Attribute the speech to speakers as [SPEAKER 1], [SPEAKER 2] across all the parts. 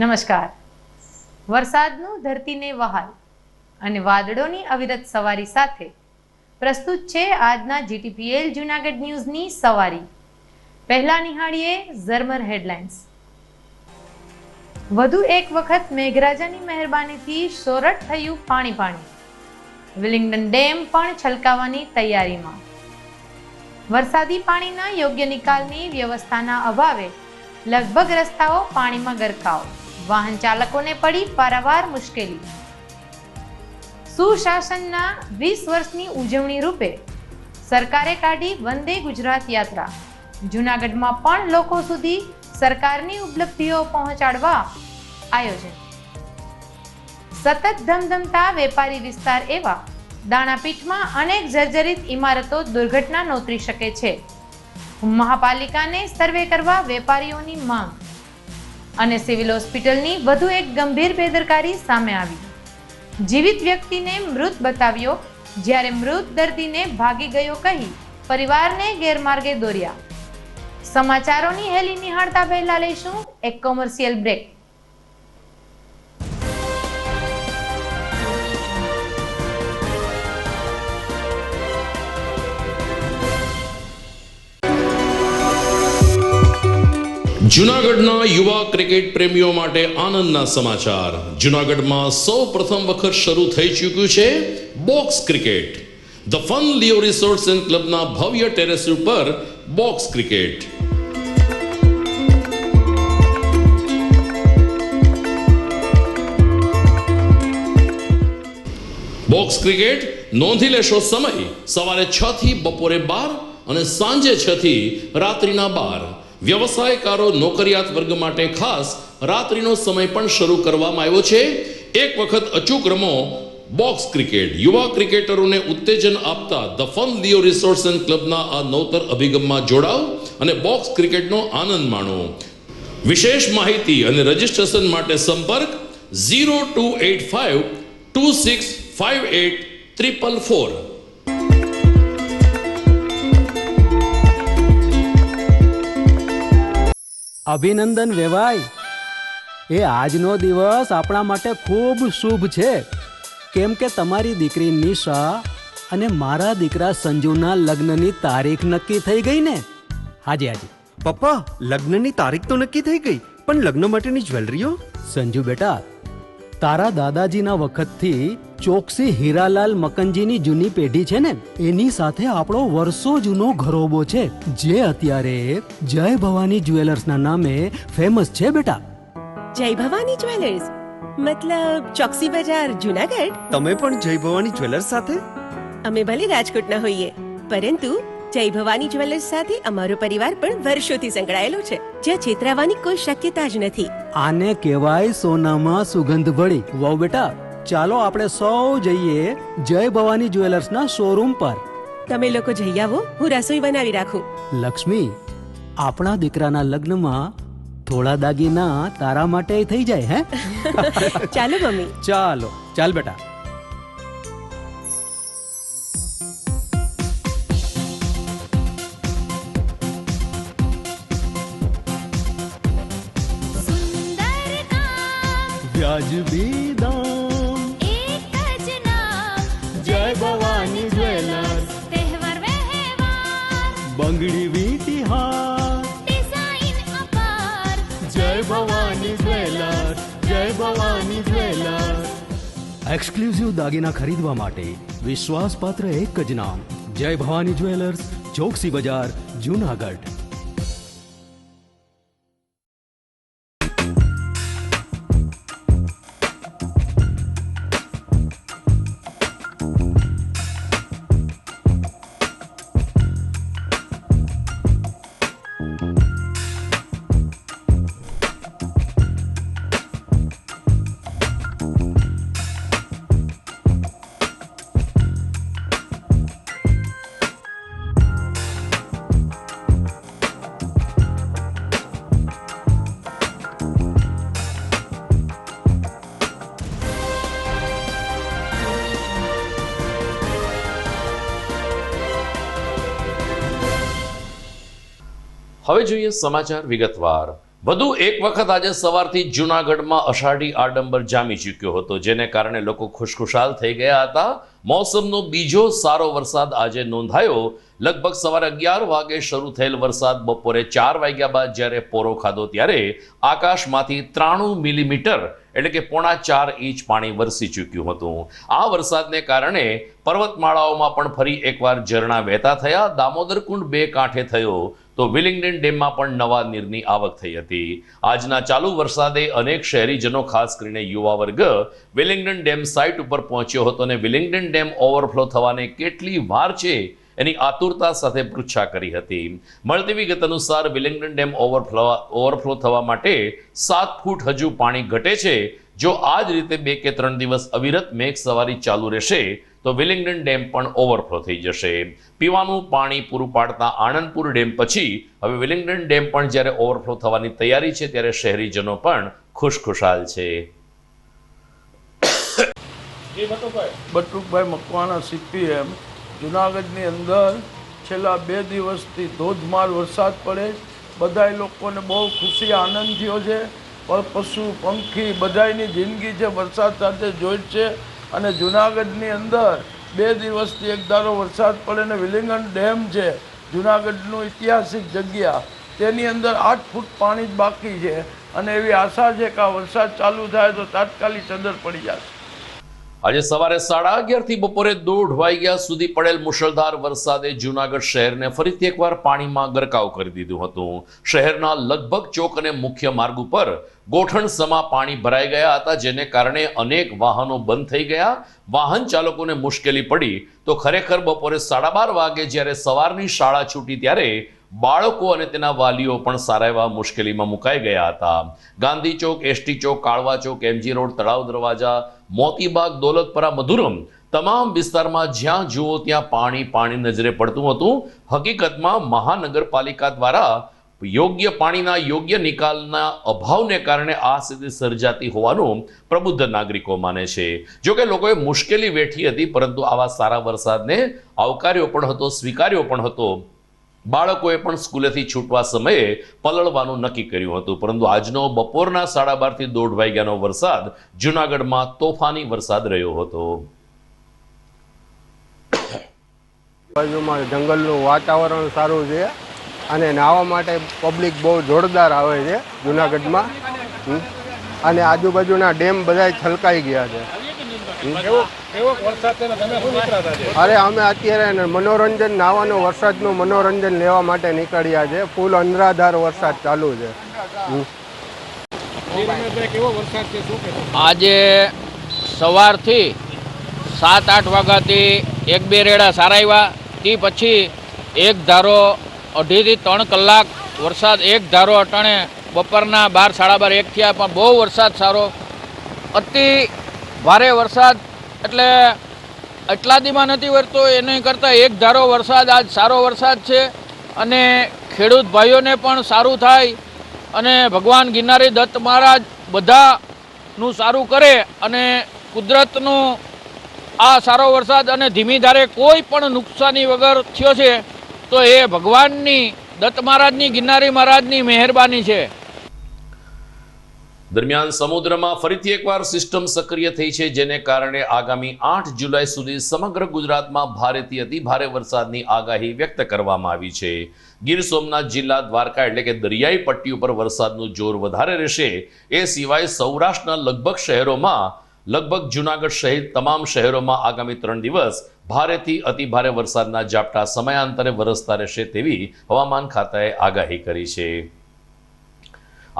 [SPEAKER 1] નમસ્કાર. વરસાદનું ધરતીને વહાલ અને વાદળોની અવિરત સવારી સાથે પ્રસ્તુત છે આજના જીટીપીએલ જૂનાગઢ ન્યૂઝની સવારી. પહેલા નિહાળીએ ઝરમર હેડલાઇન્સ. વધુ એક વખત મેઘરાજાની મહેરબાનીથી સોરઠ થયું પાણી પાણી. વિલિંગડન ડેમ પણ છલકાવાની તૈયારીમાં. વરસાદી પાણીના યોગ્ય નિકાલની વ્યવસ્થાના અભાવે લગભગ રસ્તાઓ પાણીમાં ગરકાવ. વાહન ચાલકોને પડી પારાવાર મુશ્કેલી. સુશાસનના 20 વર્ષની ઉજવણી રૂપે સરકારે કાઢી વંદે ગુજરાત યાત્રા. જૂનાગઢમાં પણ લોકો સુધી સરકારની ઉપલબ્ધિઓ પહોંચાડવા આયોજન. સતત ધમધમતા વેપારી વિસ્તાર એવા દાણાપીઠમાં અનેક જર્જરિત ઇમારતો દુર્ઘટના નોતરી શકે છે. મહાપાલિકાને સર્વે કરવા વેપારીઓની માંગ. અને સિવિલ હોસ્પિટલની વધુ એક ગંભીર બેદરકારી સામે આવી. જીવિત વ્યક્તિને મૃત બતાવ્યો, જ્યારે મૃત દર્દીને ભાગી ગયો કહી પરિવારને ગેરમાર્ગે દોર્યા. સમાચારોની હેલી નિહાળતા પહેલા લઈશું એક કોમર્શિયલ બ્રેક.
[SPEAKER 2] જૂનાગઢના યુવા ક્રિકેટ પ્રેમીઓ માટે આનંદના સમાચાર. જૂનાગઢમાં સૌ પ્રથમ વખત શરૂ થઈ ચૂક્યું છે box cricket. The fun Leo resorts and ક્લબના ભવ્ય ટેરેસ ઉપર બોક્સ ક્રિકેટ. બોક્સ ક્રિકેટ નોંધી લેશો સમય સવારે 6 થી બપોરે 12 અને સાંજે 6 થી રાત્રિના 12. વ્યવસાયકારો નોકરિયાત વર્ગ માટે ખાસ રાત્રિનો સમય પણ શરૂ કરવામાં આવ્યો છે. એક વખત અચૂક રમો બોક્સ ક્રિકેટ. યુવા ક્રિકેટરોને ઉત્તેજન આપતા the fun Leo resorts and ક્લબના આ નવતર અભિગમમાં જોડાઓ અને બોક્સ ક્રિકેટનો આનંદ માણો. વિશેષ માહિતી અને રજીસ્ટ્રેશન માટે સંપર્ક 0285 2658 444.
[SPEAKER 3] અભિનંદન વેવાઈ, એ આજનો દિવસ આપણા માટે ખૂબ શુભ છે, કેમ કે તમારી દીકરી નિશા અને મારા દીકરા સંજુના લગ્નની તારીખ નક્કી થઈ ગઈ ને. હાજી હાજી
[SPEAKER 4] પપ્પા, લગ્નની તારીખ તો નક્કી થઈ ગઈ, પણ લગ્ન માટેની જ્વેલરીઓ?
[SPEAKER 3] સંજુ બેટા, તારા દાદાજીના વખતથી ચોકસી હીરાલાલ મકનજીની જૂની પેઢી છે ને, એની સાથે આપણો વર્ષો જૂનો ઘરોબો છે, જે અત્યારે જય ભવાની જ્વેલર્સના નામે ફેમસ છે બેટા.
[SPEAKER 5] જય ભવાની જ્વેલર્સ મતલબ ચોકસી બજાર જૂનાગઢ?
[SPEAKER 4] તમે પણ જય ભવાની જ્વેલર્સ સાથે?
[SPEAKER 5] અમે ભલે રાજકોટના હોઈએ, પરંતુ જય ભવાની જ્વેલર્સ સાથે અમારો પરિવાર પણ વર્ષોથી સંકળાયેલો છે, જ્યાં છેતરાવાની કોઈ શક્યતા જ નથી.
[SPEAKER 3] આને કહેવાય સોનામાં સુગંધ ભળી. વાવ બેટા, ચાલો આપણે સૌ જઈએ જય ભવાની જ્વેલર્સના શોરૂમ પર.
[SPEAKER 5] તમે લોકો જઈ આવો, હું રસોઈ બનાવી રાખું.
[SPEAKER 3] લક્ષ્મી, આપણા દીકરાના લગ્નમાં થોડા દાગીના તારા માટે થઈ જાય. હે
[SPEAKER 5] ચાલો મમ્મી.
[SPEAKER 3] ચાલો ચાલ બેટા. વ્યાજબી દામ,
[SPEAKER 6] એક જ નામ,
[SPEAKER 3] જય ભવાની જ્વેલર્સ.
[SPEAKER 6] તહેવાર વ્યવહાર,
[SPEAKER 3] બંગડી વીટી હાર,
[SPEAKER 6] ડિઝાઇન અપાર,
[SPEAKER 3] જય ભવાની જ્વેલર્સ, જય ભવાની જ્વેલર્સ. એક્સક્લુઝિવ દાગીના ખરીદવા માટે વિશ્વાસપાત્ર એક જ નામ, જય ભવાની જ્વેલર્સ, ચોકસી બજાર, જૂનાગઢ.
[SPEAKER 2] હવે જોઈએ સમાચાર વિગતવાર. વધુ એક વખત આજે સવારથી જૂનાગઢમાં અષાઢી આડંબર જામી ચૂક્યો હતો, જેને કારણે લોકો ખુશખુશાલ થઈ ગયા હતા. મોસમનો બીજો સારો વરસાદ આજે નોંધાયો. લગભગ સવારે 11 વાગે શરૂ થયેલ વરસાદ બપોરે 4 વાગ્યા બાદ જ્યારે પોરો ખાધો ત્યારે આકાશમાંથી 93 મિલીમીટર એટલે કે 4.5 ઇંચ પાણી વરસી ચૂક્યું હતું. આ વરસાદને કારણે પર્વતમાળાઓમાં પણ ફરી એકવાર ઝરણા વહેતા થયા. દામોદર કુંડ 2 કાંઠે થયો તો વિલિંગડન ડેમમાં પણ નવા નીરની આવક થઈ હતી. આજના ચાલુ વરસાદે અનેક શહેરીજનો, ખાસ કરીને યુવા વર્ગ, વિલિંગડન ડેમ સાઇટ ઉપર પહોંચ્યો હતો અને વિલિંગડન ડેમ ઓવરફ્લો થવાને કેટલી વાર છે એની આતુરતા સાથે પૃચ્છા કરી હતી. મળતી વિગત અનુસાર વિલિંગડન ડેમ ઓવરફ્લો થવા માટે 7 ફૂટ હજુ પાણી ઘટે છે. જો આ જ રીતે 2 કે 3 દિવસ અવિરત મેઘ સવારી ચાલુ રહેશે તો વિલિંગડન ડેમ પણ ઓવરફ્લો થઈ જશે. પીવાનું પાણી પૂરું પાડતા આણંદપુર ડેમ પછી હવે વિલિંગડન ડેમ પણ જ્યારે ઓવરફ્લો થવાની તૈયારી છે ત્યારે શહેરીજનો પણ ખુશખુશાલ છે.
[SPEAKER 7] બટુકભાઈ મકવાણા CPM. જુનાગઢની અંદર છેલ્લા 2 દિવસથી ધોધમાર વરસાદ પડે, બધાય લોકોને બહુ ખુશી આનંદ થયો છે. પશુ પંખી બધાયની જિંદગી છે વરસાદ સાથે જોઈટ છે. અને જુનાગઢની અંદર 2 દિવસથી એક ધારો વરસાદ પડે ને વિલિંગડન ડેમ છે જુનાગઢનું ઐતિહાસિક જગ્યા, તેની અંદર 8 ફૂટ પાણી જ બાકી છે. અને એવી આશા છે કે આ વરસાદ ચાલુ થાય તો તાત્કાલિક સદર પડી જશે.
[SPEAKER 2] આજે સવારે 11:30 થી બપોરે 1:30 વાગ્યા સુધી પડેલ મુશળધાર વરસાદે જૂનાગઢ શહેરને ફરીથી એકવાર પાણીમાં ગરકાવ કરી દીધું હતું. શહેરના લગભગ ચોક અને મુખ્ય માર્ગ ઉપર ગોઠણસમા પાણી ભરાઈ ગયા હતા, જેને કારણે અનેક વાહનો બંધ થઈ ગયા. વાહન ચાલકોને મુશ્કેલી પડી તો ખરેખર બપોરે 12:30 વાગે જ્યારે સવારની શાળા છૂટી ત્યારે બાળકો અને તેના વાલીઓ પણ સારા એવા મુશ્કેલીમાં મુકાઈ ગયા હતા. ગાંધી ચોક, એસટી ચોક, કાળવા ચોક, MG રોડ, તળાવ દરવાજા, મોતીબાગ, દોલતપરા, મધુરમ તમામ વિસ્તારમાં જ્યાં જુઓ ત્યાં પાણી નજરે પડતું હતું. હકીકતમાં મહાનગરપાલિકા દ્વારા યોગ્ય પાણીના યોગ્ય નિકાલના અભાવને કારણે આ સ્થિતિ સર્જાતી હોવાનું પ્રબુદ્ધ નાગરિકો માને છે. જોકે લોકોએ મુશ્કેલી વેઠી હતી, પરંતુ આવા સારા વરસાદને આવકાર્યો પણ હતો, સ્વીકાર્યો પણ હતો. બાળકોએ પણ સ્કૂલેથી છૂટવા સમયે પલળવાનું નક્કી કર્યું હતું. પરંતુ આજનો બપોરના 12:30 થી 1:30 વાગ્યાનો વરસાદ જૂનાગઢમાં તોફાની વરસાદ રહ્યો હતો.
[SPEAKER 8] બાજુમાં જંગલનું વાતાવરણ સારું છે અને નાહવા માટે પબ્લિક બહુ જોરદાર આવે છે જુનાગઢમાં. અને આજુબાજુના ડેમ બધા છલકાઈ ગયા છે. અરે અમે અત્યારે મનોરંજન, નાવાનો વરસાદનું મનોરંજન લેવા માટે નીકળ્યા છે. ફૂલ અંધરાધાર વરસાદ ચાલુ છે.
[SPEAKER 9] આજે સવારથી 7-8 વાગ્યાથી 1-2 રેડા સારા આવ્યા. તે પછી એક ધારો 2.5 થી 3 કલાક વરસાદ એક ધારો અટાણે બપોરના 12, 12:30, 1 થયા, પણ બહુ વરસાદ સારો. અતિ ભારે વરસાદ એટલે એટલા દીમાં નથી વરતો, એની કરતાં એક ધારો વરસાદ આજ સારો વરસાદ છે. અને ખેડૂત ભાઈઓને પણ સારું થાય અને ભગવાન ગિરનારી દત્ત મહારાજ બધાનું સારું કરે અને કુદરતનું આ સારો વરસાદ અને ધીમી ધારે કોઈ પણ નુકસાની વગર થયો છે તો એ ભગવાનની, દત્ત મહારાજની, ગિરનારી મહારાજની મહેરબાની છે.
[SPEAKER 2] દરમિયાન સમુદ્રમાં ફરીથી એકવાર સિસ્ટમ સક્રિય થઈ છે, જેને કારણે આગામી 8 જુલાઈ સુધી સમગ્ર ગુજરાતમાં ભારેથી અતિ ભારે વરસાદની આગાહી વ્યક્ત કરવામાં આવી છે. ગીર સોમનાથ જિલ્લા, દ્વારકા એટલે કે દરિયાઈ પટ્ટી ઉપર વરસાદનું જોર વધારે રહેશે. એ સિવાય સૌરાષ્ટ્રના લગભગ શહેરોમાં, લગભગ જૂનાગઢ સહિત તમામ શહેરોમાં આગામી 3 દિવસ ભારેથી અતિ ભારે વરસાદના ઝાપટા સમયાંતરે વરસતા રહેશે તેવી હવામાન ખાતાએ આગાહી કરી છે.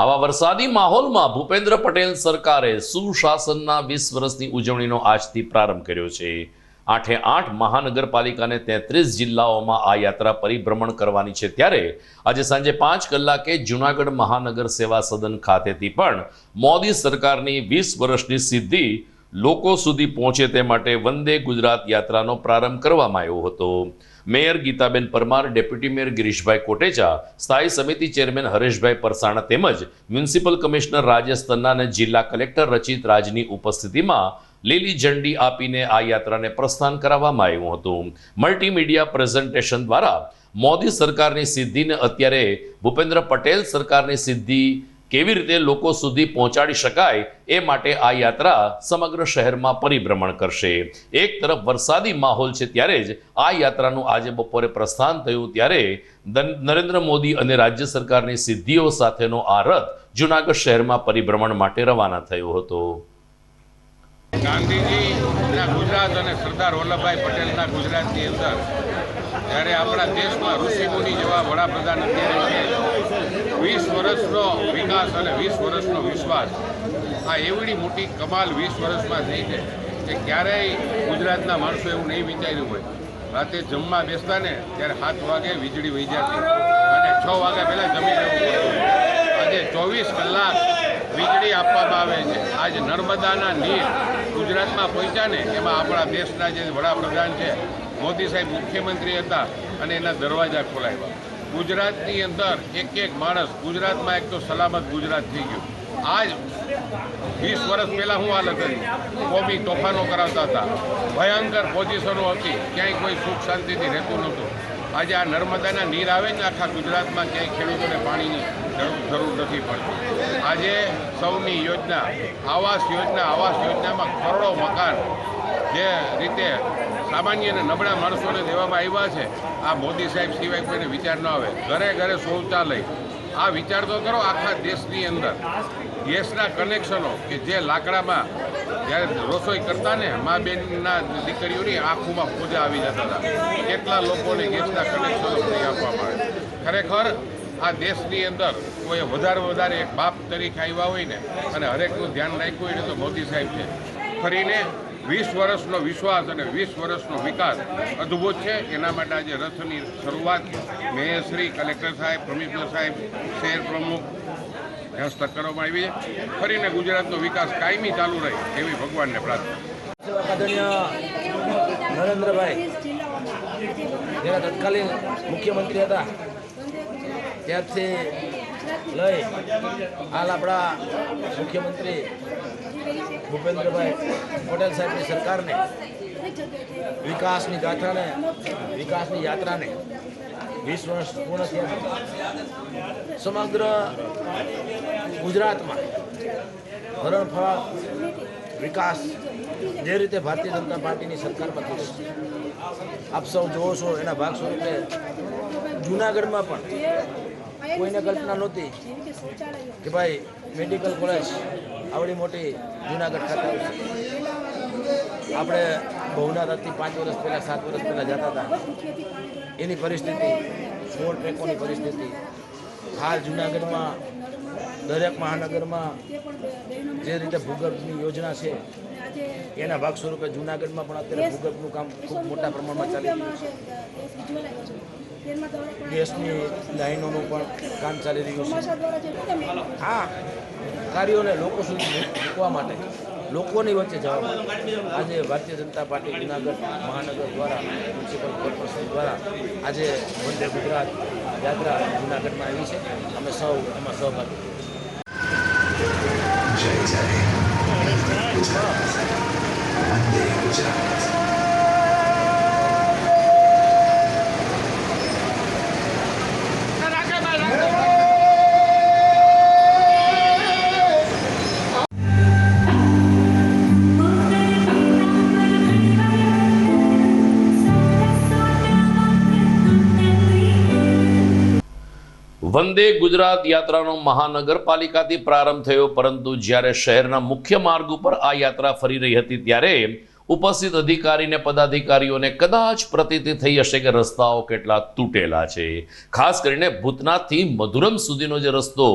[SPEAKER 2] આવા વરસાદી માહોલમાં ભૂપેન્દ્ર પટેલ સરકારે સુશાસનના 20 વર્ષની ઉજવણીનો આજથી પ્રારંભ કર્યો છે. 8 મહાનગરપાલિકાને 33 જિલ્લાઓમાં આ યાત્રા પરિભ્રમણ કરવાની છે. ત્યારે આજે સાંજે 5 કલાકે જૂનાગઢ મહાનગર સેવા સદન ખાતેથી પણ મોદી સરકારની 20 વર્ષની સિદ્ધિ લોકો સુધી પહોંચે તે માટે વંદે ગુજરાત યાત્રાનો પ્રારંભ કરવામાં આવ્યો હતો. Mayor Gitaben Parmar, deputy mayor Girishbhai Kotecha, સ્થાયી સમિતિ ચેરમેન હરેશભાઈ પરસાણા તેમજ મ્યુનિસિપલ કમિશનર રાજેશ તન્ના અને જિલ્લા કલેક્ટર રચિત રાજની ઉપસ્થિતિમાં લીલી ઝંડી આપીને આ યાત્રાને પ્રસ્થાન કરાવવામાં આવ્યું હતું. મલ્ટીમીડિયા પ્રેઝન્ટેશન દ્વારા મોદી સરકારની સિદ્ધિને અત્યારે ભૂપેન્દ્ર પટેલ સરકારની સિદ્ધિ કેવી રીતે લોકો સુધી પહોંચાડી શકાય એ માટે આ યાત્રા સમગ્ર શહેરમાં પરિભ્રમણ કરશે. એક તરફ વરસાદી માહોલ છે ત્યારે જ આ યાત્રાનું આજે બપોરે પ્રસ્થાન થયું ત્યારે નરેન્દ્ર મોદી અને રાજ્ય સરકારની સિદ્ધિઓ સાથેનો આ રથ જૂનાગઢ શહેરમાં પરિભ્રમણ માટે રવાના થયો હતો.
[SPEAKER 10] ગાંધીજીના ગુજરાત અને સરદાર વલ્લભભાઈ પટેલના ગુજરાતની અંદર જ્યારે આપણા દેશમાં ઋષિમુનિ જેવા વડાપ્રધાન અત્યારે છે, 20 વર્ષનો વિકાસ અને 20 વર્ષનો વિશ્વાસ, આ એવડી મોટી કમાલ 20 વર્ષમાં થઈ છે કે ક્યારેય ગુજરાતના માણસો એવું નહીં વિચાર્યું હોય. રાતે જમવા બેસતા ને ત્યારે 7 વાગે વીજળી વહી જતી અને 6 વાગ્યા પહેલાં જમી લેવું પડતું. આજે 24 કલાક વીજળી આપવામાં આવે છે. આજે નર્મદાના નીર ગુજરાતમાં પહોંચ્યા ને એમાં આપણા દેશના જે વડાપ્રધાન છે મોદી સાહેબ મુખ્યમંત્રી હતા અને એના દરવાજા ખોલાવ્યા. ગુજરાતની અંદર એક માણસ, ગુજરાતમાં એક તો સલામત ગુજરાત થઈ ગયું. આજ 20 વર્ષ પહેલાં શું હાલત હતી? કોમી તોફાનો કરાવતા હતા, ભયંકર પોઝિશનો હતી, ક્યાંય કોઈ સુખ શાંતિથી રહેતું નહોતું. આજે આ નર્મદાના નીર આવે ને આખા ગુજરાતમાં ક્યાંય ખેડૂતોને પાણીની જરૂર નથી પડતી. આજે સૌની યોજના, આવાસ યોજનામાં કરોડો મકાન જે રીતે સામાન્ય અને નબળા માણસોને દેવામાં આવ્યા છે, આ મોદી સાહેબ સિવાય કોઈને વિચાર ન આવે. ઘરે ઘરે શૌચાલય, આ વિચાર તો કરો. આખા દેશની અંદર ગેસના કનેક્શનો કે જે લાકડામાં જ્યારે રસોઈ કરતા ને મા બેનના દીકરીઓની આંખોમાં પૂજા આવી જતા હતા, કેટલા લોકોને ગેસના કનેક્શનો ફ્રી આપવામાં આવે. ખરેખર આ દેશની અંદર કોઈ વધારે એક બાપ તરીકે આવ્યા હોય ને અને હરેકનું ધ્યાન રાખ્યું હોય ને તો મોદી સાહેબ છે. ફરીને 20 વર્ષનો વિશ્વાસ અને 20 વર્ષનો વિકાસ અદ્ભુત છે. એના માટે આજે રથની શરૂઆત મેયરશ્રી, કલેક્ટર સાહેબ, કમિશનર સાહેબ, શહેર પ્રમુખ હસ્તક કરવામાં આવી છે. ફરીને ગુજરાતનો વિકાસ કાયમી ચાલુ રહે એવી ભગવાનને પ્રાર્થના.
[SPEAKER 11] આદરણીય નરેન્દ્રભાઈ જેના તત્કાલીન મુખ્યમંત્રી હતા ત્યારથી લઈ હાલ આપણા મુખ્યમંત્રી ભૂપેન્દ્રભાઈ પટેલ સાહેબની સરકારને વિકાસની ગાથાને, વિકાસની યાત્રાને 20 વર્ષ પૂર્ણ થયા. સમગ્ર ગુજરાતમાં હરણફાળ વિકાસ જે રીતે ભારતીય જનતા પાર્ટીની સરકારમાં થયું છે, આપ સૌ જોવો છો એના ભાગ સ્વરૂપે જૂનાગઢમાં પણ કોઈને કલ્પના નહોતી કે ભાઈ મેડિકલ કોલેજ આવડી મોટી જૂનાગઢ ખાતે આવશે. આપણે ભવનાથથી 5 વર્ષ પહેલાં, 7 વર્ષ પહેલાં જતા હતા એની પરિસ્થિતિ, 4 ટ્રેકોની પરિસ્થિતિ હાલ જૂનાગઢમાં દરેક મહાનગરમાં જે રીતે ભૂગર્ભની યોજના છે એના ભાગ સ્વરૂપે જૂનાગઢમાં પણ અત્યારે ભૂગર્ભનું કામ ખૂબ મોટા પ્રમાણમાં ચાલી રહ્યું છે. ગેસની લાઈનોનું પણ કામ ચાલી રહ્યું છે. આ કાર્યોને લોકો સુધી મૂકવા માટે, લોકોની વચ્ચે જવા માટે આજે ભારતીય જનતા પાર્ટી જૂનાગઢ મહાનગર દ્વારા, મ્યુનિસિપલ કોર્પોરેશન દ્વારા આજે વંદે ગુજરાત યાત્રા જૂનાગઢમાં આવી છે. અમે સૌ એમાં સહભાગી.
[SPEAKER 12] જય જય ગુજરાત, વંદે ગુજરાત.
[SPEAKER 2] વંદે ગુજરાત યાત્રાનો મહાનગરપાલિકાથી પ્રારંભ થયો, પરંતુ જ્યારે શહેરના મુખ્ય માર્ગ ઉપર આ યાત્રા ફરી રહી હતી ત્યારે ઉપસ્થિત અધિકારી અને પદાધિકારીઓને કદાચ પ્રતીતિ થઈ હશે કે રસ્તાઓ કેટલા તૂટેલા છે. ખાસ કરીને ભૂતનાથથી મધુરમ સુધીનો જે રસ્તો,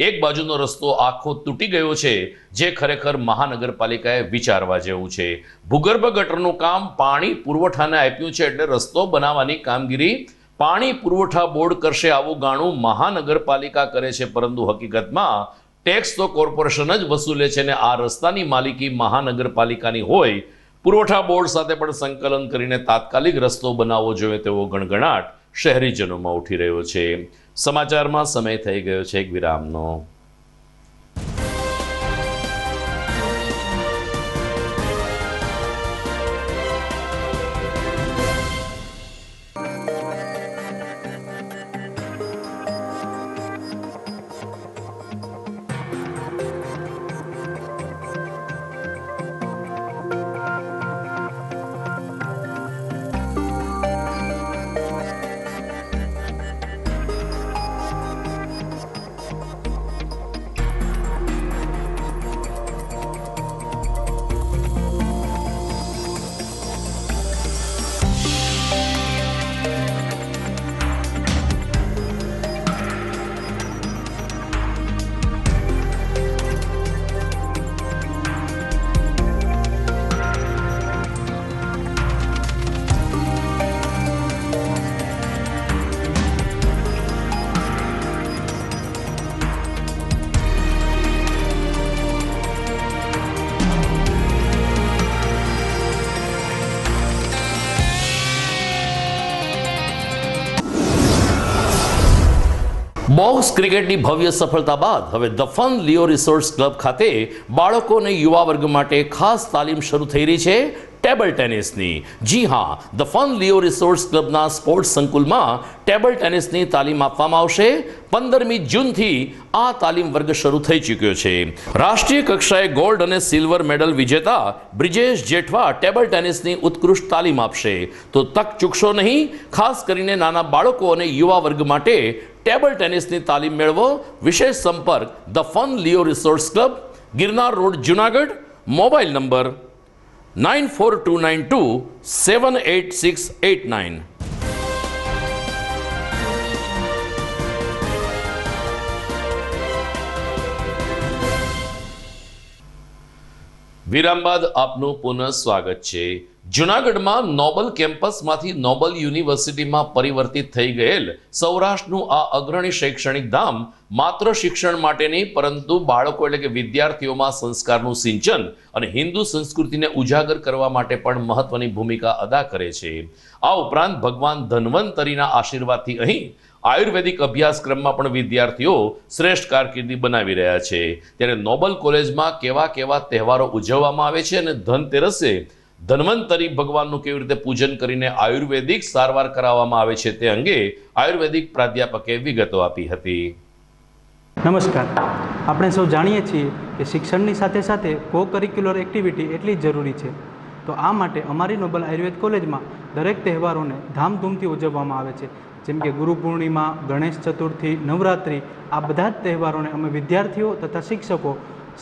[SPEAKER 2] એક બાજુનો રસ્તો આખો તૂટી ગયો છે, જે ખરેખર મહાનગરપાલિકાએ વિચારવા જેવું છે. ભૂગર્ભ ગટરનું કામ પાણી પુરવઠાને આપ્યું છે એટલે રસ્તો બનાવવાની કામગીરી પાણી પુરવઠા બોર્ડ કરશે આવું ગાણું મહાનગરપાલિકા કરે છે, પરંતુ હકીકતમાં ટેક્સ તો કોર્પોરેશન જ વસૂલે છે અને આ રસ્તાની માલિકી મહાનગરપાલિકાની હોય. પુરવઠા બોર્ડ સાથે પણ સંકલન કરીને તાત્કાલિક રસ્તો બનાવવો જોઈએ તેવો ગણગણાટ શહેરીજનોમાં ઉઠી રહ્યો છે. સમાચારમાં સમય થઈ ગયો છે એક વિરામનો. બોક્સ ક્રિકેટની ભવ્ય સફળતા બાદ હવે the fun Leo resorts club ખાતે બાળકો અને યુવા વર્ગ માટે ખાસ તાલીમ શરૂ થઈ રહી છે ટેબલ ટેનિસની. જી હા, ધ ફન લિયો રિસોર્ટ્સ ક્લબના સ્પોર્ટ્સ સંકુલમાં ટેબલ ટેનિસની તાલીમ આપવામાં આવશે. 15મી જૂનથી આ તાલીમ વર્ગ શરૂ થઈ ચૂક્યો છે. રાષ્ટ્રીય કક્ષાએ ગોલ્ડ અને સિલ્વર મેડલ વિજેતા બ્રિજેશ જેઠવા ટેબલ ટેનિસની ઉત્કૃષ્ટ તાલીમ આપશે. તો તક ચૂકશો નહીં. ખાસ કરીને નાના બાળકો અને યુવા વર્ગ માટે ટેબલ ટેનિસની તાલીમ મેળવો. વિશેષ સંપર્ક the fun Leo resorts club, Girnar road, Junagadh. Mobile number 9429278689. વિરામ બાદ આપનું પુનઃ સ્વાગત છે. જુનાગઢમાં નોબલ કેમ્પસમાંથી નોબલ યુનિવર્સિટીમાં પરિવર્તિત થઈ ગયેલ સૌરાષ્ટ્રનું આ અગ્રણી શૈક્ષણિક ધામ માત્ર શિક્ષણ માટે નહીં, પરંતુ બાળકો એટલે કે વિદ્યાર્થીઓમાં સંસ્કારનું સિંચન અને હિન્દુ સંસ્કૃતિને ઉજાગર કરવા માટે પણ મહત્વની ભૂમિકા અદા કરે છે. આ ઉપરાંત ભગવાન ધન્વંતરીના આશીર્વાદથી અહીં આયુર્વેદિક અભ્યાસક્રમમાં પણ વિદ્યાર્થીઓ શ્રેષ્ઠ કારકિર્દી બનાવી રહ્યા છે. ત્યારે નોબલ કોલેજમાં કેવા કેવા તહેવારો ઉજવવામાં આવે છે અને ધનતેરસે ધન્વંતરી ભગવાનનું કેવી રીતે પૂજન કરીને આયુર્વેદિક સારવાર કરાવવામાં આવે છે તે અંગે આયુર્વેદિક પ્રાધ્યાપકે વિગતો આપી હતી.
[SPEAKER 13] નમસ્કાર. આપણે સૌ જાણીએ છીએ કે શિક્ષણની સાથે સાથે કો કરિક્યુલર એક્ટિવિટી એટલી જ જરૂરી છે. તો આ માટે અમારી નોબલ આયુર્વેદ કોલેજમાં દરેક તહેવારોને ધામધૂમથી ઉજવવામાં આવે છે. જેમ કે ગુરુ પૂર્ણિમા, ગણેશ ચતુર્થી, નવરાત્રિ, આ બધા જ તહેવારોને અમે વિદ્યાર્થીઓ તથા શિક્ષકો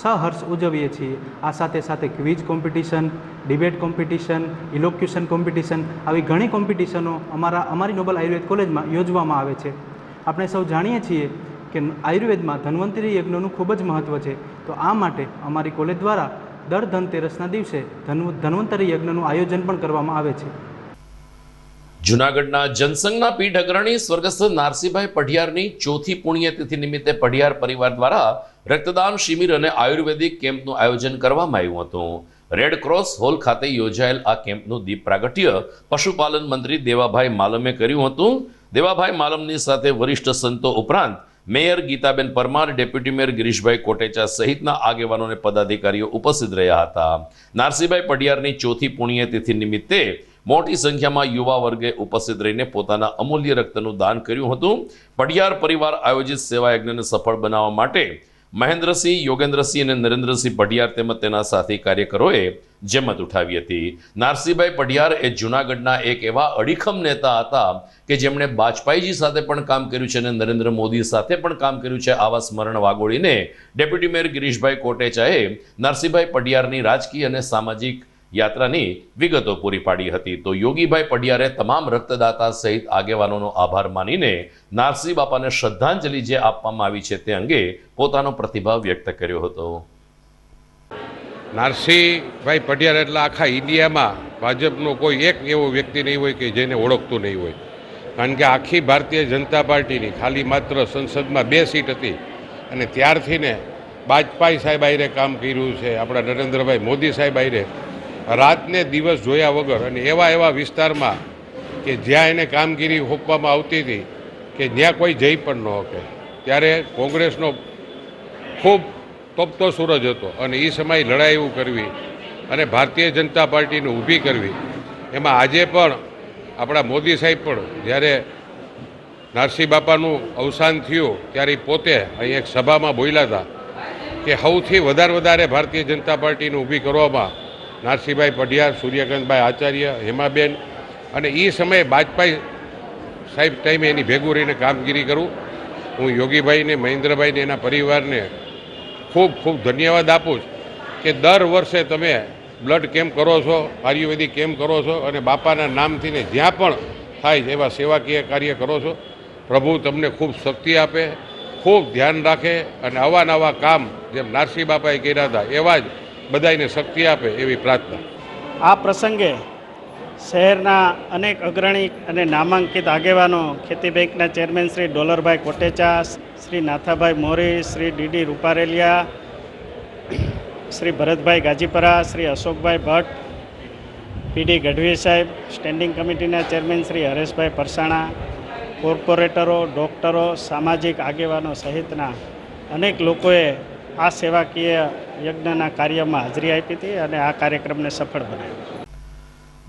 [SPEAKER 13] સહર્ષ ઉજવીએ છીએ. આ સાથે સાથે quiz competition, debate competition, elocution competition, આવી ઘણી કોમ્પિટિશનો અમારી નોબલ આયુર્વેદ કોલેજમાં યોજવામાં આવે છે. આપણે સૌ જાણીએ છીએ કે આયુર્વેદમાં ધન્વંતરી યજ્ઞનું ખૂબ જ મહત્ત્વ છે. તો આ માટે અમારી કોલેજ દ્વારા દર ધનતેરસના દિવસે ધન્વંતરી યજ્ઞનું આયોજન પણ કરવામાં આવે છે.
[SPEAKER 2] જુનાગઢના જનસંઘના પીઢ અગ્રણી સ્વર્ગસ્થ નારસીભાઈ પઢિયારની ચોથી પુણ્યતિથિ નિમિત્તે પઢિયાર પરિવાર દ્વારા રક્તદાન શિબિર અને આયુર્વેદિક કેમ્પનું આયોજન કરવામાં આવ્યું હતું. રેડ ક્રોસ હોલ ખાતે યોજાયેલ આ કેમ્પનું દીપ પ્રાગટ્ય પશુપાલન મંત્રી દેવાભાઈ માલમે કર્યું હતું. દેવાભાઈ માલમની સાથે વરિષ્ઠ સંતો ઉપરાંત mayor Gitaben Parmar, deputy mayor Girishbhai Kotecha સહિતના આગેવાનો અને પદાધિકારીઓ ઉપસ્થિત રહ્યા હતા. નારસીભાઈ પઢિયારની ચોથી પુણ્યતિથિ નિમિત્તે મોટી સંખ્યામાં યુવા વર્ગે ઉપસ્થિત રહીને પોતાના અમૂલ્ય રક્તનું દાન કર્યું હતું. પઢિયાર પરિવાર આયોજિત સેવા યજ્ઞને સફળ બનાવવા માટે મહેન્દ્રસિંહ, યોગેન્દ્રસિંહ અને નરેન્દ્રસિંહ પઢિયાર તેમજ તેના સાથી કાર્યકરોએ જહેમત ઉઠાવી હતી. નારસીભાઈ પઢિયાર એ જૂનાગઢના એક એવા અડીખમ નેતા હતા કે જેમણે વાજપેયીજી સાથે પણ કામ કર્યું છે અને નરેન્દ્ર મોદી સાથે પણ કામ કર્યું છે. આવા સ્મરણ વાગોળીને ડેપ્યુટી મેયર ગિરીશભાઈ કોટેચાએ નારસીભાઈ પઢિયારની રાજકીય અને સામાજિક યાત્રાની વિગતો પૂરી પાડી હતી. તો યોગીભાઈ પઢિયારે તમામ રક્તદાતા સહિત આગેવાનોનો આભાર માનીને નારસી બાપાને શ્રદ્ધાંજલિ જે આપવામાં આવી છે તે અંગે પોતાનો પ્રતિભાવ વ્યક્ત કર્યો હતો.
[SPEAKER 10] નારસીભાઈ પઢિયાર એટલે આખા ઇન્ડિયામાં ભાજપનો કોઈ એક એવો વ્યક્તિ નહીં હોય કે જેને ઓળખતું નહીં હોય. કારણ કે આખી ભારતીય જનતા પાર્ટીની ખાલી માત્ર સંસદમાં 2 સીટ હતી અને ત્યારથી ને વાજપેયી સાહેબ આયરે કામ કર્યું છે, આપણા નરેન્દ્રભાઈ મોદી સાહેબ આયરે રાતને દિવસ જોયા વગર અને એવા વિસ્તારમાં કે જ્યાં એને કામગીરી સોંપવામાં આવતી હતી કે જ્યાં કોઈ જઈ પણ ન શકે, ત્યારે કોંગ્રેસનો ખૂબ તપતો સૂરજ હતો અને એ સમયે લડાઈ કરવી અને ભારતીય જનતા પાર્ટીને ઊભી કરવી. એમાં આજે પણ આપણા મોદી સાહેબ પણ જ્યારે નારસી બાપાનું અવસાન થયું ત્યારે પોતે અહીં એક સભામાં બોલ્યા હતા કે સૌથી વધારે ભારતીય જનતા પાર્ટીને ઊભી કરવામાં નારસીભાઈ પઢિયાર, સૂર્યકાંતભાઈ આચાર્ય, હેમાબેન અને એ સમયે વાજપેયી સાહેબ ટાઈમે એની ભેગું રહીને કામગીરી કરું. હું યોગીભાઈને, મહેન્દ્રભાઈને, એના પરિવારને ખૂબ ધન્યવાદ આપું છું કે દર વર્ષે તમે બ્લડ કેમ્પ કરો છો, આયુર્વેદિક કેમ્પ કરો છો અને બાપાના નામથી ને જ્યાં પણ થાય એવા સેવાકીય કાર્ય કરો છો. પ્રભુ તમને ખૂબ શક્તિ આપે, ખૂબ ધ્યાન રાખે અને નવા કામ જેમ નારસી બાપાએ કર્યા હતા એવા જ બધાને શક્તિ આપે એવી પ્રાર્થના.
[SPEAKER 14] આ પ્રસંગે શહેરના અનેક અગ્રણી અને નામાંકિત આગેવાનો, ખેતી બેંકના ચેરમેન શ્રી ડોલરભાઈ કોટેચા, શ્રી નાથાભાઈ મોરી, શ્રી ડીડી રૂપારેલિયા, શ્રી ભરતભાઈ ગાજીપરા, શ્રી અશોકભાઈ ભટ્ટ, પીડી ગઢવી સાહેબ, સ્ટેન્ડિંગ કમિટીના ચેરમેન શ્રી હરેશભાઈ પરસાણા, કોર્પોરેટરો, ડૉક્ટરો, સામાજિક આગેવાનો સહિતના અનેક લોકોએ આ સેવાકીય યજ્ઞના કાર્યમાં હાજરી આપી હતી અને આ કાર્યક્રમને સફળ બનાવ્યો.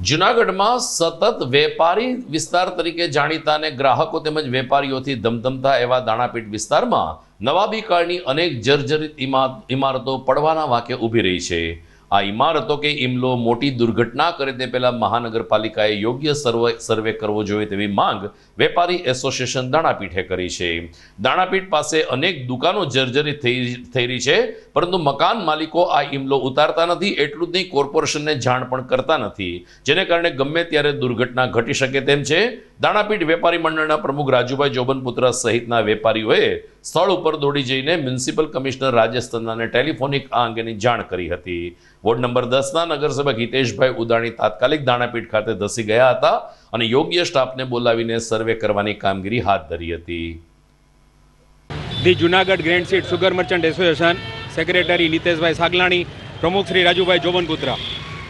[SPEAKER 2] જૂનાગઢમાં સતત વેપારી વિસ્તાર તરીકે જાણીતા અને ગ્રાહકો તેમજ વેપારીઓથી ધમધમતા એવા દાણાપીઠ વિસ્તારમાં નવાબી કાળની અનેક જર્જરિત ઇમારતો પડવાના વાંકે ઊભી રહી છે. આ ઇમારતો કે ઇમલો મોટી દુર્ઘટના કરે તે પહેલા મહાનગરપાલિકાએ યોગ્ય સર્વે કરવો જોઈએ તેવી માંગ વેપારી એસોસિએશન દાણાપીઠે કરી છે. દાણાપીઠ પાસે અનેક દુકાનો જર્જરિત થઈ રહી છે, પરંતુ મકાન માલિકો આ ઇમલો ઉતારતા નથી. એટલું જ નહીં, કોર્પોરેશનને જાણ પણ કરતા નથી, જેને કારણે ગમે ત્યારે દુર્ઘટના ઘટી શકે તેમ છે. દાણાપીઠ વેપારી મંડળના પ્રમુખ રાજુભાઈ જોબનપુત્રા સહિતના વેપારીઓએ સ્થળ ઉપર દોડી જઈને મ્યુનિસિપલ કમિશનર રાજેશ તન્નાને ટેલિફોનિક આ અંગેની જાણ કરી હતી. વોર્ડ નંબર 10ના નગરસેવક હિતેશભાઈ ઉદાણી તાત્કાલિક દાણાપીઠ ખાતે ધસી ગયા હતા અને યોગ્ય સ્ટાફને બોલાવીને સર્વે કરવાની કામગીરી હાથ ધરી હતી.
[SPEAKER 15] The Junagadh grain seed sugar merchant association secretary Niteshbhai Saglani, પ્રમુખ શ્રી રાજુભાઈ જોબનપુત્રા.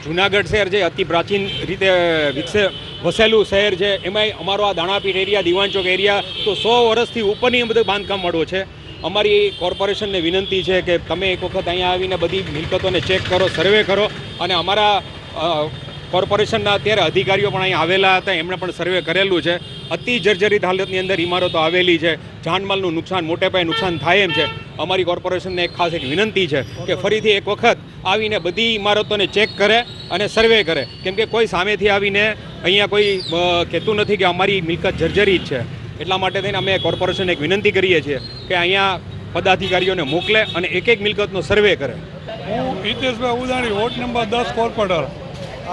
[SPEAKER 15] જુનાગઢ શહેર જે અતિ પ્રાચીન રીતે વસેલું શહેર છે, એમાંય અમારો આ દાણાપીઠ એરિયા, દિવાન ચોક એરિયા તો 100 વર્ષથી ઉપરની બધું બાંધકામ મળ્યો છે. અમારી કોર્પોરેશનને વિનંતી છે કે તમે એક વખત અહીંયા આવીને બધી મિલકતોને ચેક કરો, સર્વે કરો. અને અમારા કોર્પોરેશનના અત્યારે અધિકારીઓ પણ અહીંયા આવેલા હતા, એમણે પણ સર્વે કરેલું છે. અતિ જર્જરિત હાલતની અંદર ઇમારતો આવેલી છે. જાનમાલનું નુકસાન, મોટે પાયે નુકસાન થાય એમ છે. અમારી કોર્પોરેશનને એક ખાસ એક વિનંતી છે કે ફરીથી એક વખત આવીને બધી ઇમારતોને ચેક કરે અને સર્વે કરે, કેમ કે કોઈ સામેથી આવીને અહીંયા કોઈ કહેતું નથી કે અમારી મિલકત જર્જરિત છે. એટલા માટે થઈને અમે કોર્પોરેશનને એક વિનંતી કરીએ છીએ કે અહીંયા પદાધિકારીઓને મોકલે અને એક એક મિલકતનો સર્વે કરે.
[SPEAKER 16] હું Hiteshbhai Udani, ward number 10 corporator.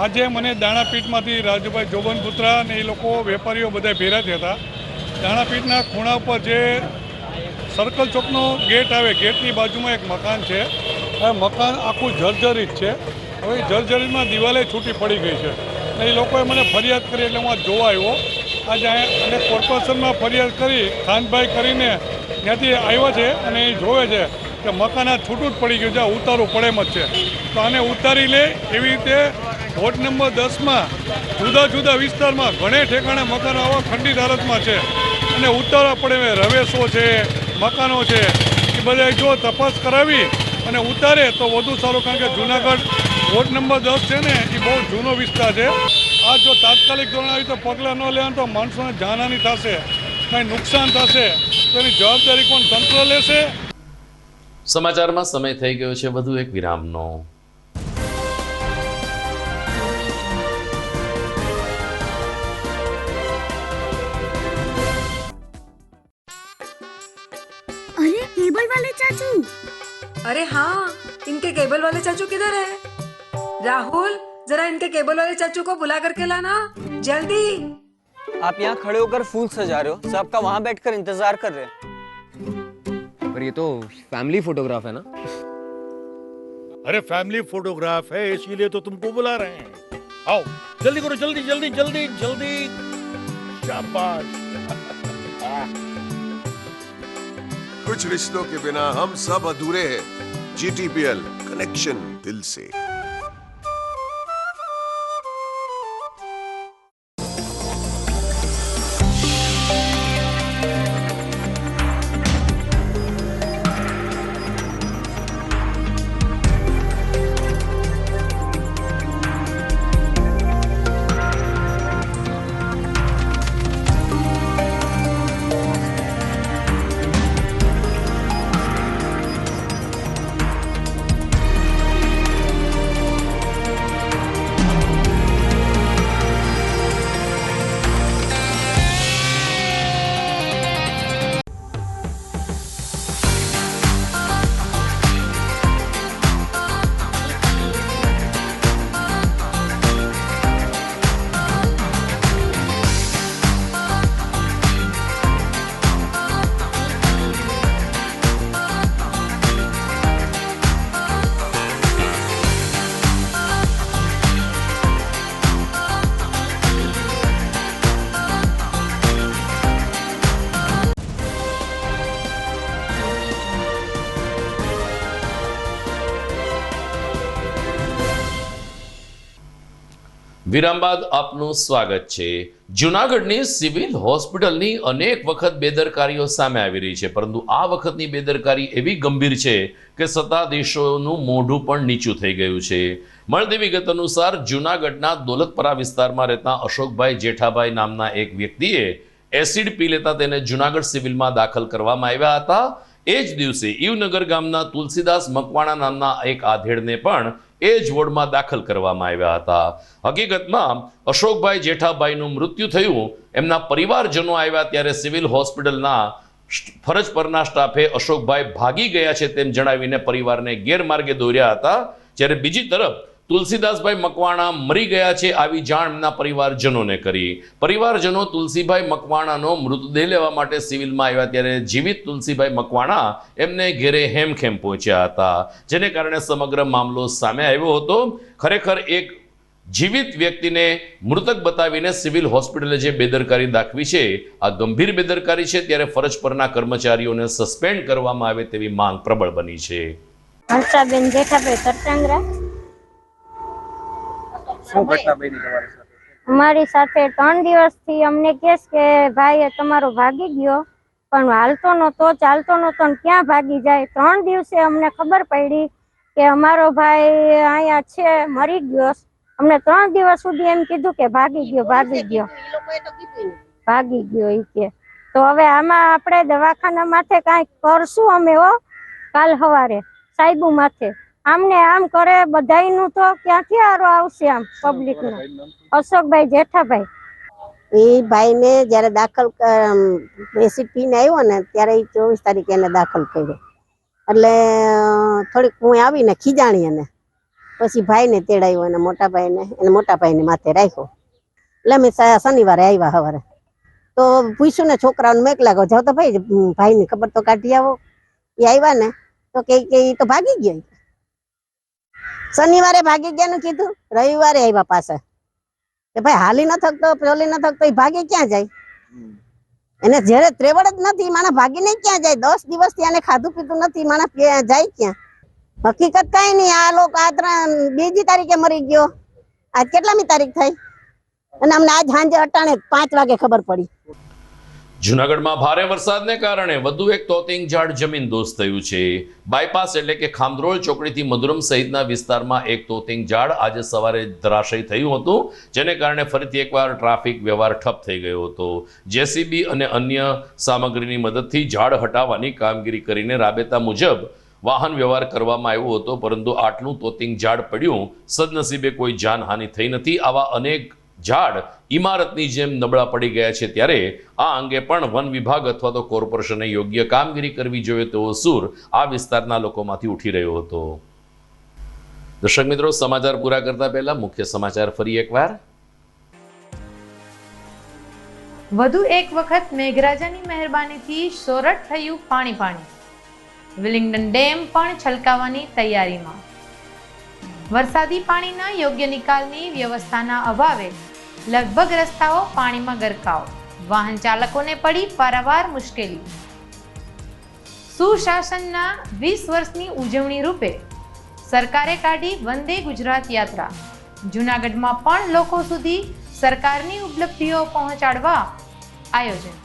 [SPEAKER 16] આજે મને દાણાપીઠમાંથી રાજુભાઈ જોબનપુત્રા અને એ લોકો વેપારીઓ બધા ભેરા થયા હતા. દાણાપીઠના ખૂણા ઉપર જે સર્કલ ચોકનો ગેટ આવે, ગેટની બાજુમાં એક મકાન છે. હવે મકાન આખું જર્જરિત છે. હવે જર્જરિતમાં દિવાલે છૂટી પડી ગઈ છે. અને એ લોકોએ મને ફરિયાદ કરી એટલે હું જોવા આવ્યો. આજે અને કોર્પોરેશનમાં ફરિયાદ કરી ખાનભાઈ કરીને ત્યાંથી આવ્યા છે અને એ જોવે છે કે મકાન આ છૂટું જ પડી ગયું છે, ઉતારવું પડે એમ જ છે. તો આને ઉતારી લે એવી રીતે વોર્ડ નંબર 10માં જુદા જુદા વિસ્તારમાં ઘણે ઠેકાણે મકાનો આવા ખંડિત હાલતમાં છે અને ઉતારવા પડે. રવેશો છે, મકાનો છે, એ બધા જો તપાસ કરાવી અને ઉતારે તો વધુ સારું, કારણ કે જુનાગઢ વોર્ડ નંબર 10 છે ને એ બહુ જૂનો વિસ્તાર છે. આ જો તાત્કાલિક ધોરણે આવી તો પગલાં ન લેવા તો માણસોને જાનહાની થશે, કંઈ નુકસાન થશે તો એની જવાબદારી કોણ તંત્ર લેશે?
[SPEAKER 2] સમાચારમાં સમય થઈ ગયો છે વધુ એક વિરામનો.
[SPEAKER 17] अरे केबल वाले चाचू, अरे हाँ, इनके केबल वाले चाचू किधर है? राहुल, जरा इनके केबल वाले चाचू को बुला करके लाना जल्दी.
[SPEAKER 18] आप यहाँ खड़े होकर फूल सजा रहे हो, सबका वहाँ बैठकर इंतजार कर रहे हैं. पर ये तो फैमिली फोटोग्राफ है ना?
[SPEAKER 19] अरे फैमिली फोटोग्राफ है, इसीलिए तो तुमको बुला रहे हैं. आओ जल्दी करो, जल्दी जल्दी जल्दी जल्दी. शाबाश.
[SPEAKER 20] कुछ रिश्तों के बिना हम सब अधूरे हैं. GTPL, कनेक्शन दिल से.
[SPEAKER 2] વિરામ બાદ આપનું સ્વાગત છે. જૂનાગઢની સિવિલ હોસ્પિટલની અનેક વખત બેદરકારીઓ સામે આવી રહી છે, પરંતુ આ વખતની બેદરકારી એવી ગંભીર છે કે સત્તાધીશોનું મોઢું પણ નીચું થઈ ગયું છે. મળતી વિગત અનુસાર જૂનાગઢના દોલતપરા વિસ્તારમાં રહેતા અશોકભાઈ જેઠાભાઈ નામના એક વ્યક્તિએ એસિડ પી લેતા તેને જૂનાગઢ સિવિલમાં દાખલ કરવામાં આવ્યા હતા. એ જ દિવસે ઈવનગર ગામના તુલસીદાસ મકવાણા નામના એક આધેડને પણ એ જ વોર્ડમાં દાખલ કરવામાં આવ્યા હતા. હકીકતમાં અશોકભાઈ જેઠાભાઈનું મૃત્યુ થયું. એમના પરિવારજનો આવ્યા ત્યારે સિવિલ હોસ્પિટલના ફરજ પરના સ્ટાફે અશોકભાઈ ભાગી ગયા છે તેમ જણાવીને પરિવારને ગેરમાર્ગે દોર્યા હતા. જ્યારે બીજી તરફ તુલસીદાસભાઈ મકવાણા મરી ગયા છે આવી જાણ એમના પરિવારજનોને કરી. પરિવારજનો તુલસીભાઈ મકવાણાનો મૃતદેહ લેવા માટે સિવિલમાં આવ્યા ત્યારે જીવિત તુલસીભાઈ મકવાણા એમને ઘેરે હેમખેમ પહોંચ્યા હતા, જેને કારણે સમગ્ર મામલો સામે આવ્યો હતો. ખરેખર એક જીવિત વ્યક્તિને મૃતક બતાવીને સિવિલ હોસ્પિટલે જે બેદરકારી દાખવી છે આ ગંભીર બેદરકારી છે. ત્યારે ફરજ પરના કર્મચારીઓને સસ્પેન્ડ કરવામાં આવે તેવી માંગ પ્રબળ બની છે.
[SPEAKER 21] હર્ષાબેન જેઠાભાઈ તરટાંગરા. અમારી સાથે 3 દિવસથી અમને કેસ કે ભાઈ તમારો ભાગી ગયો, પણ હાલતો નહોતો, ચાલતો નહોતો ને ક્યાં ભાગી જાય. 3 દિવસે અમને ખબર પડી કે અમારો ભાઈ અહીંયા છે, મરી ગયો. અમને 3 દિવસ સુધી એમ કીધું કે ભાગી ગયો ઈ કે. તો હવે આમાં આપણે દવાખાના માથે કાંઈક કરશું અમે કાલ સવારે સાહેબુ માથે. આમને આમ કરે બધાયનું તો ક્યાંથી આરો આવશે આમ પબ્લિકનું. અશોકભાઈ જેઠાભાઈ.
[SPEAKER 22] એ ભાઈને જ્યારે દાખલ એસિડ પીને આવ્યો ને ત્યારે એ 24 તારીખે એને દાખલ કર્યો. એટલે થોડીક હું આવીને ખીજાણી એને પછી ભાઈને તેડાવ્યો એને મોટા ભાઈને માથે રાખ્યો. એટલે અમે શનિવારે આવ્યા સવારે તો પૂછ્યું ને છોકરાઓને મેકલા ગયો જાવ તો ભાઈની ખબર તો કાઢી આવો. એ આવ્યા ને તો કે એ તો ભાગી ગયા. શનિવારે ભાગી ગયા નું કીધું, રવિવારે આવ્યા પાછા કે ભાઈ હાલી ન થકતો ચોલી ન થકતો એ ભાગી ક્યાં જાય? એને જયારે ત્રેવડ જ નથી માણસ ભાગીને ક્યાં જાય? 10 દિવસથી આને ખાધું પીધું નથી, માણસ જાય ક્યાં? હકીકત કઈ નહીં. આ લોકો આ 2 તારીખે મરી ગયો, આજ કેટલામી તારીખ થઈ અને અમને આજ સાંજે અટાણે 5 વાગે ખબર પડી.
[SPEAKER 2] જૂનાગઢમાં ભારે વરસાદને કારણે વધુ એક તોતિંગ ઝાડ જમીનદોસ્ત થયું છે. બાયપાસ એટલે કે ખામરોળ ચોકડીથી મધુરમ સહિતના વિસ્તારમાં એક તોતિંગ ઝાડ આજે સવારે ધરાશયી થયું હતું, જેને કારણે ફરીથી એકવાર ટ્રાફિક વ્યવહાર ઠપ થઈ ગયો હતો. જેસીબી અને અન્ય સામગ્રીની મદદથી ઝાડ હટાવવાની કામગીરી કરીને રાબેતા મુજબ વાહન વ્યવહાર કરવામાં આવ્યો હતો, પરંતુ આટલું તોતિંગ ઝાડ પડ્યું, સદનસીબે કોઈ જાનહાનિ થઈ નથી. આવા અનેક ઝાડ ઇમારતની જેમ નબળા પડી ગયા છે. ત્યારે આ અંગે પણ વન વિભાગ અથવા તો કોર્પોરેશને યોગ્ય કામગીરી કરવી જોઈએ તેવો સૂર આ વિસ્તારના લોકોમાંથી ઉઠી રહ્યો હતો. દર્શક મિત્રો, સમાચાર પૂરા કરતા પહેલા મુખ્ય સમાચાર ફરી એકવાર.
[SPEAKER 1] વધુ એક વખત મેઘરાજાની મહેરબાનીથી સોરઠ થયું પાણી. વિલિંગડન ડેમ પણ છલકાવાની તૈયારીમાં. વરસાદી પાણીના યોગ્ય નિકાલની વ્યવસ્થાના અભાવે લગભગ રસ્તાઓ પાણીમાં ગરકાવ. વાહન ચાલકોને પડી પારાવાર મુશ્કેલી. સુશાસનના 20 વર્ષની ઉજવણી રૂપે સરકારે કાઢી વંદે ગુજરાત યાત્રા. જૂનાગઢમાં પણ લોકો સુધી સરકારની ઉપલબ્ધિઓ પહોંચાડવા આયોજન.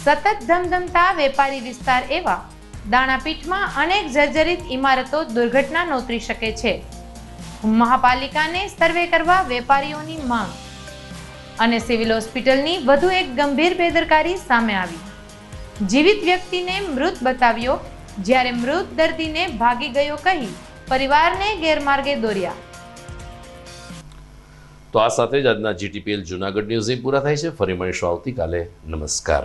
[SPEAKER 1] સતત ધમધમતા વેપારી વિસ્તાર એવા દાણાપીઠમાં અનેક જર્જરિત ઇમારતો દુર્ઘટના નોતરી શકે છે. મહાપાલિકાને સર્વે કરવા વેપારીઓની માંગ. અને સિવિલ હોસ્પિટલની વધુ એક ગંભીર બેદરકારી સામે આવી. જીવિત વ્યક્તિને મૃત બતાવ્યો, જ્યારે મૃત દર્દીને ભાગી ગયો કહી પરિવારને ગેરમાર્ગે દોર્યા.
[SPEAKER 2] તો આ સાથે જ આજના જીટીપીએલ જૂનાગઢ ન્યૂઝ પૂરા થાય છે. ફરી મળીશું આવતીકાલે. નમસ્કાર.